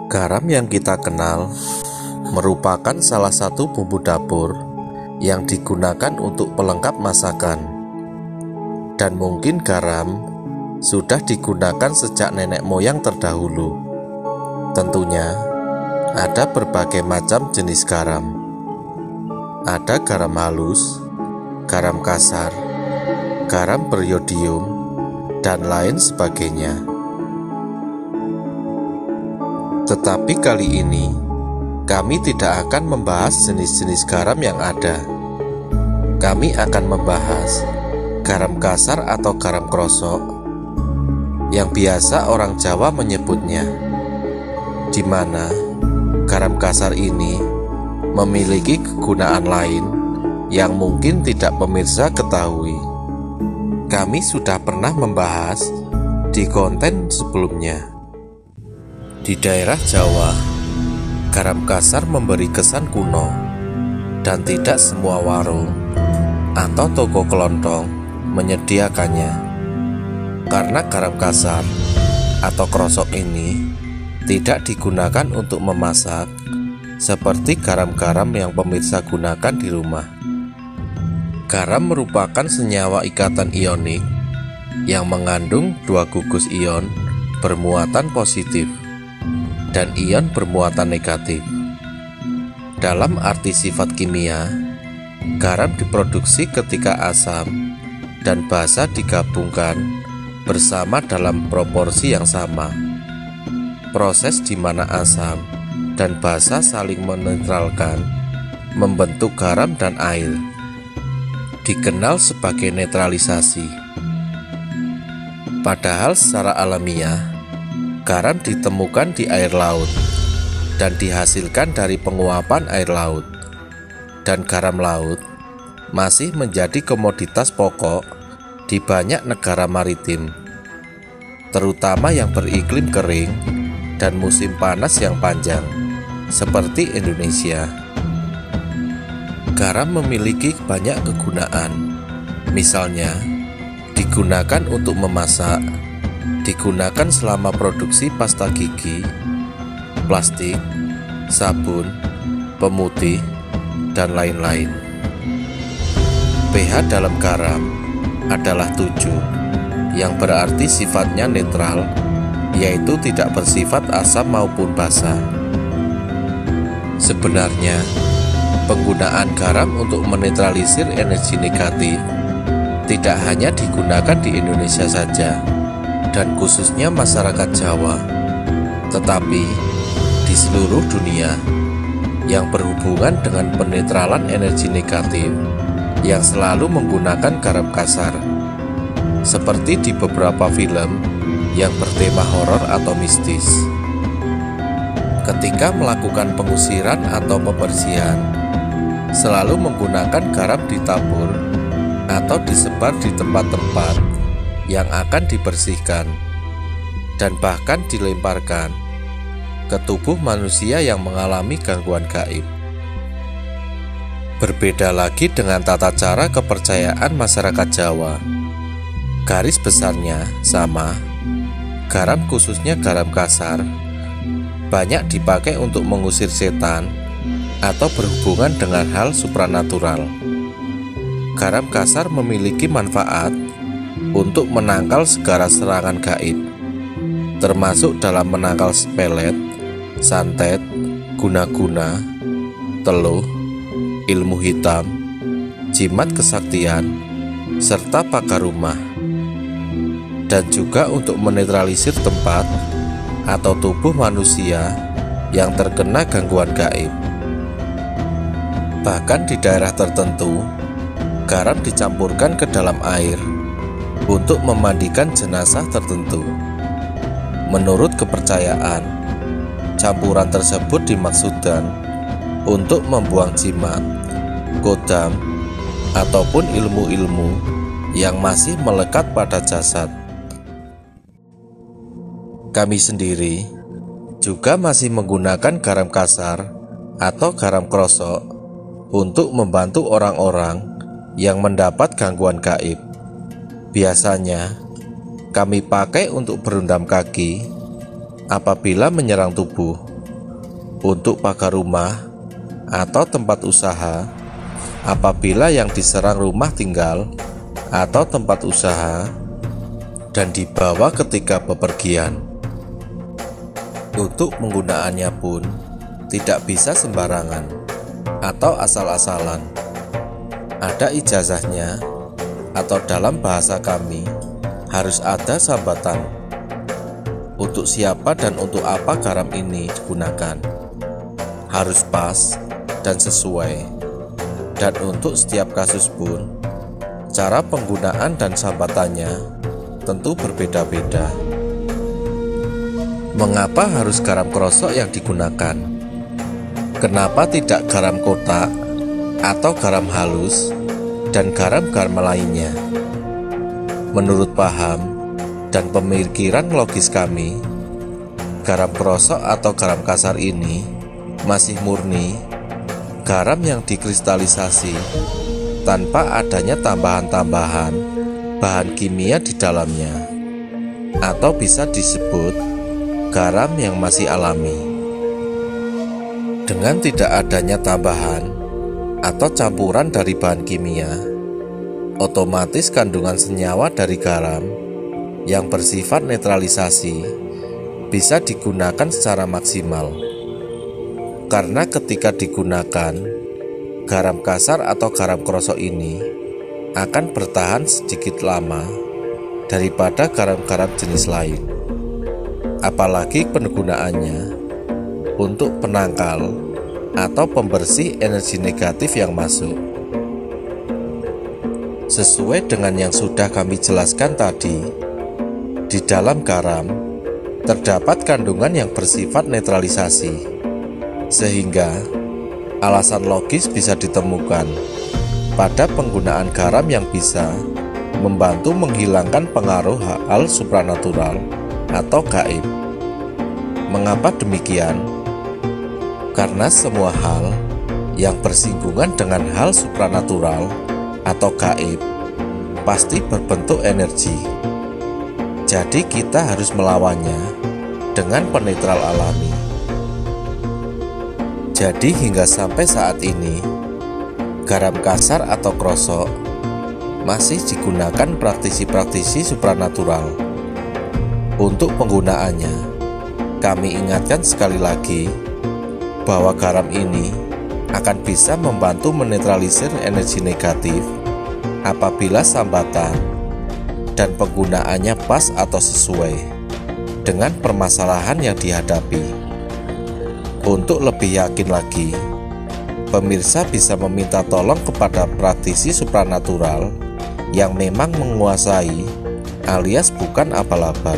Garam yang kita kenal merupakan salah satu bumbu dapur yang digunakan untuk pelengkap masakan. Dan mungkin garam sudah digunakan sejak nenek moyang terdahulu. Tentunya ada berbagai macam jenis garam. Ada garam halus, garam kasar, garam beriodium, dan lain sebagainya. Tetapi kali ini kami tidak akan membahas jenis-jenis garam yang ada. Kami akan membahas garam kasar atau garam krosok yang biasa orang Jawa menyebutnya, di mana garam kasar ini memiliki kegunaan lain yang mungkin tidak pemirsa ketahui. Kami sudah pernah membahas di konten sebelumnya. Di daerah Jawa, garam kasar memberi kesan kuno dan tidak semua warung atau toko kelontong menyediakannya. Karena garam kasar atau krosok ini tidak digunakan untuk memasak seperti garam-garam yang pemirsa gunakan di rumah. Garam merupakan senyawa ikatan ionik yang mengandung dua gugus ion bermuatan positif dan ion bermuatan negatif. Dalam arti sifat kimia, garam diproduksi ketika asam dan basa digabungkan bersama dalam proporsi yang sama. Proses di mana asam dan basa saling menetralkan membentuk garam dan air, dikenal sebagai netralisasi. Padahal secara alamiah, garam ditemukan di air laut dan dihasilkan dari penguapan air laut, dan garam laut masih menjadi komoditas pokok di banyak negara maritim, terutama yang beriklim kering dan musim panas yang panjang, seperti Indonesia. Garam memiliki banyak kegunaan, misalnya digunakan untuk memasak, digunakan selama produksi pasta gigi, plastik, sabun, pemutih, dan lain-lain. pH dalam garam adalah 7, yang berarti sifatnya netral, yaitu tidak bersifat asam maupun basa. Sebenarnya, penggunaan garam untuk menetralisir energi negatif tidak hanya digunakan di Indonesia saja, dan khususnya masyarakat Jawa, tetapi di seluruh dunia yang berhubungan dengan penetralan energi negatif yang selalu menggunakan garam kasar, seperti di beberapa film yang bertema horor atau mistis. Ketika melakukan pengusiran atau pembersihan, selalu menggunakan garam ditabur atau disebar di tempat-tempat yang akan dibersihkan dan bahkan dilemparkan ke tubuh manusia yang mengalami gangguan gaib. Berbeda lagi dengan tata cara kepercayaan masyarakat Jawa. Garis besarnya sama. Garam, khususnya garam kasar, banyak dipakai untuk mengusir setan atau berhubungan dengan hal supranatural. Garam kasar memiliki manfaat untuk menangkal segala serangan gaib, termasuk dalam menangkal pelet, santet, guna-guna, teluh, ilmu hitam, jimat kesaktian, serta pakar rumah, dan juga untuk menetralisir tempat atau tubuh manusia yang terkena gangguan gaib. Bahkan di daerah tertentu, garam dicampurkan ke dalam air untuk memandikan jenazah tertentu. Menurut kepercayaan, campuran tersebut dimaksudkan untuk membuang jimat, kodam, ataupun ilmu-ilmu yang masih melekat pada jasad. Kami sendiri juga masih menggunakan garam kasar atau garam krosok untuk membantu orang-orang yang mendapat gangguan gaib. Biasanya kami pakai untuk berendam kaki apabila menyerang tubuh, untuk pagar rumah atau tempat usaha apabila yang diserang rumah tinggal atau tempat usaha dan dibawa ketika bepergian. Untuk penggunaannya pun tidak bisa sembarangan atau asal-asalan. Ada ijazahnya, atau dalam bahasa kami harus ada sambatan. Untuk siapa dan untuk apa garam ini digunakan harus pas dan sesuai. Dan untuk setiap kasus pun cara penggunaan dan sambatannya tentu berbeda-beda. Mengapa harus garam krosok yang digunakan? Kenapa tidak garam kotak atau garam halus dan garam-garam lainnya? Menurut paham dan pemikiran logis kami, garam krosok atau garam kasar ini masih murni garam yang dikristalisasi tanpa adanya tambahan-tambahan bahan kimia di dalamnya, atau bisa disebut garam yang masih alami. Dengan tidak adanya tambahan atau campuran dari bahan kimia, otomatis kandungan senyawa dari garam yang bersifat netralisasi bisa digunakan secara maksimal. Karena ketika digunakan, garam kasar atau garam krosok ini akan bertahan sedikit lama daripada garam-garam jenis lain. Apalagi penggunaannya untuk penangkal atau pembersih energi negatif yang masuk. Sesuai dengan yang sudah kami jelaskan tadi, di dalam garam terdapat kandungan yang bersifat netralisasi, sehingga alasan logis bisa ditemukan pada penggunaan garam yang bisa membantu menghilangkan pengaruh hal supranatural atau gaib. Mengapa demikian? Karena semua hal yang bersinggungan dengan hal supranatural atau gaib pasti berbentuk energi. Jadi kita harus melawannya dengan penetral alami. Jadi hingga sampai saat ini, garam kasar atau krosok masih digunakan praktisi-praktisi supranatural. Untuk penggunaannya, kami ingatkan sekali lagi bahwa garam ini akan bisa membantu menetralisir energi negatif apabila sambatan dan penggunaannya pas atau sesuai dengan permasalahan yang dihadapi. Untuk lebih yakin lagi, pemirsa bisa meminta tolong kepada praktisi supranatural yang memang menguasai alias bukan abal-abal.